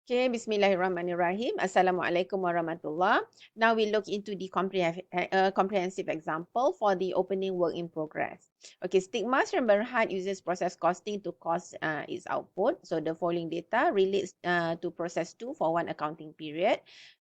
Okay, Bismillahirrahmanirrahim. Assalamualaikum warahmatullah. Now we look into the comprehensive example for the opening work in progress. Okay, Stigma Sdn Bhd uses process costing to cost its output. So the following data relates to process 2 for one accounting period.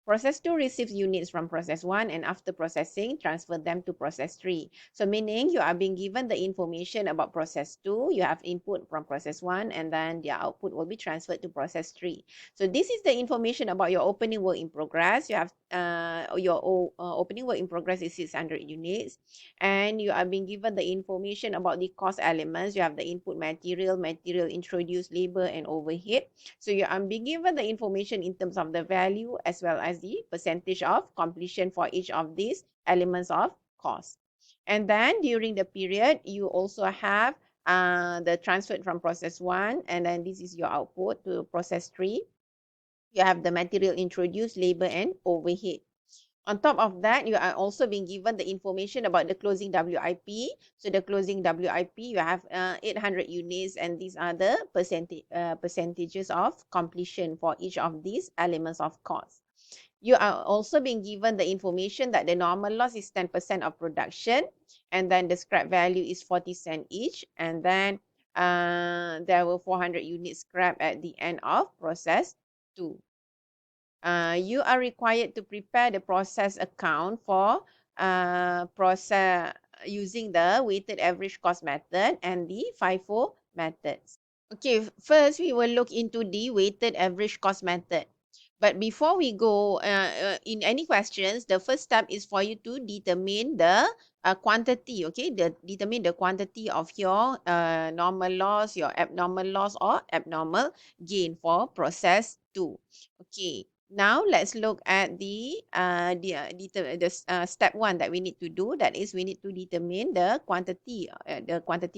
Process 2 receives units from process 1 and after processing, transfer them to process 3. So meaning you are being given the information about process 2, you have input from process 1 and then their output will be transferred to process 3. So this is the information about your opening work in progress. You have opening work in progress is 600 units and you are being given the information about the cost elements. You have the input material introduced, labor and overhead. So you are being given the information in terms of the value as well as the percentage of completion for each of these elements of cost. And then during the period, you also have the transfer from process 1 and then this is your output to process 3. You have the material introduced, labor and overhead. On top of that, you are also being given the information about the closing WIP. So the closing WIP, you have 800 units and these are the percentages of completion for each of these elements of cost. You are also being given the information that the normal loss is 10% of production and then the scrap value is 40 cents each and then there were 400 units scrap at the end of process 2. You are required to prepare the process account for process using the weighted average cost method and the FIFO methods. Okay, first we will look into the weighted average cost method. But before we go in any questions, the first step is for you to determine the quantity, okay? Determine the quantity of your normal loss, your abnormal loss or abnormal gain for process 2. Okay, now let's look at the step 1 that we need to do. That is, we need to determine the quantity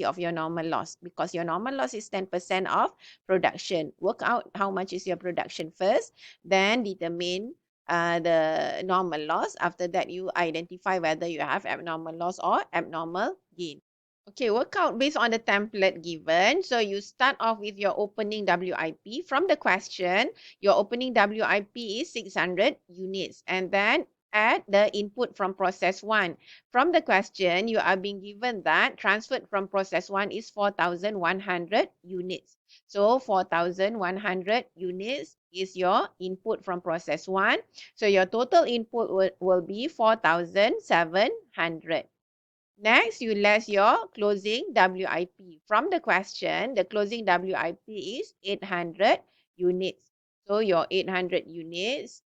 of your normal loss because your normal loss is 10% of production. Work out how much is your production first, then determine the normal loss. After that, you identify whether you have abnormal loss or abnormal gain. Okay, work out based on the template given. So you start off with your opening WIP. From the question, your opening WIP is 600 units. And then add the input from process 1. From the question, you are being given that transferred from process 1 is 4,100 units. So 4,100 units is your input from process 1. So your total input will be 4,700. Next, you less your closing WIP. From the question, the closing WIP is 800 units. So your 800 units,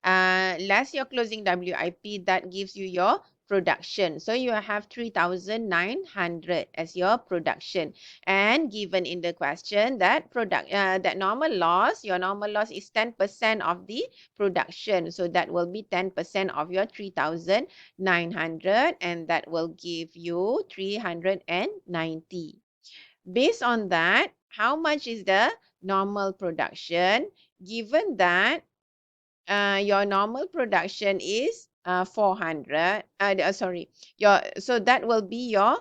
less your closing WIP, that gives you your production. So you have 3,900 as your production. And given in the question that that normal loss, your normal loss is 10% of the production. So that will be 10% of your 3,900 and that will give you 390. Based on that, how much is the normal production? Given that your normal production is 400 so that will be your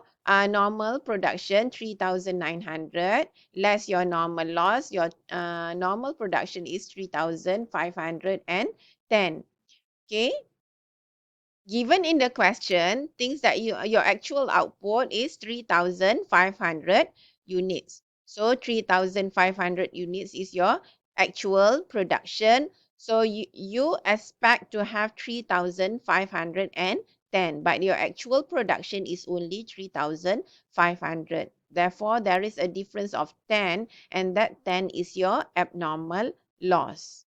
normal production 3,900 less your normal loss. Your normal production is 3,510. Okay, given in the question things that your actual output is 3,500 units. So 3,500 units is your actual production. So you expect to have 3,510, but your actual production is only 3,500. Therefore, there is a difference of 10 and that 10 is your abnormal loss.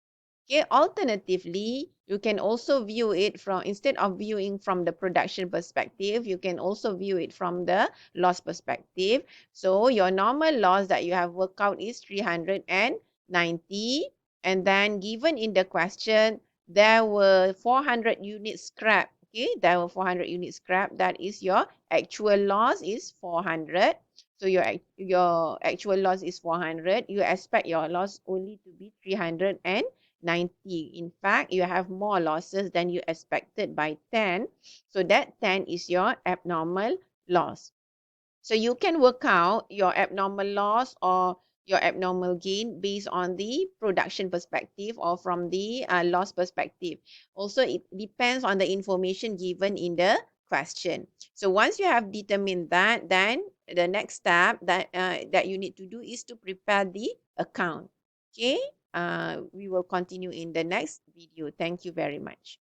Okay, alternatively, you can also view it from, instead of viewing from the production perspective, you can also view it from the loss perspective. So your normal loss that you have worked out is 390. And then given in the question, there were 400 units scrap. Okay, there were 400 units scrap. That is your actual loss is 400. So your actual loss is 400. You expect your loss only to be 390. In fact, you have more losses than you expected by 10. So that 10 is your abnormal loss. So you can work out your abnormal loss or your abnormal gain based on the production perspective or from the loss perspective. Also, it depends on the information given in the question. So once you have determined that, then the next step that you need to do is to prepare the account. Okay, we will continue in the next video. Thank you very much.